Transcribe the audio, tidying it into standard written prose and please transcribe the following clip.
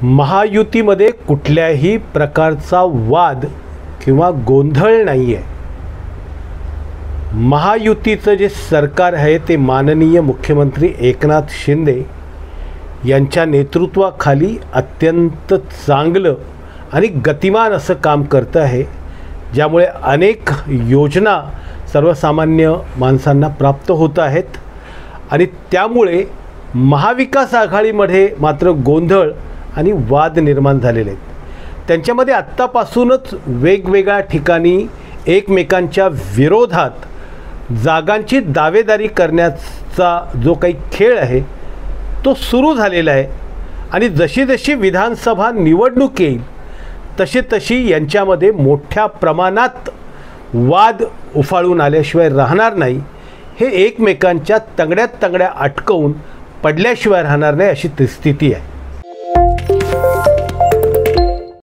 महायुतीमध्ये कुठल्याही प्रकारचा वाद किंवा गोंधळ नाही आहे। महायुतीचं जे सरकार आहे ते माननीय मुख्यमंत्री एकनाथ शिंदे यांच्या नेतृत्वाखाली अत्यंत चांगलं आणि गतिमान असं काम करतं आहे, ज्यामुळे अनेक योजना सर्वसामान्य माणसांना प्राप्त होत आहेत आणि त्यामुळे महाविकास आघाडीमध्ये मात्र गोंधळ आणि वाद निर्माण झालेले आहेत। त्यांच्यामध्ये आत्तापासूनच वेगवेगळ्या ठिकाणी एकमेकांच्या विरोधात जागांची दावेदारी करण्याचा जो काही खेळ आहे तो सुरू झालेला आहे आणि जशी जशी विधानसभा निवडणूक येईल तशी तशी यांच्यामध्ये मोठ्या प्रमाणात वाद उफाळून आल्याशिवाय राहणार नाही। हे एकमेकांच्या तंगड्यात तंगड्या अटकवून पडल्याशिवाय राहणार नाही अशी स्थिती आहे।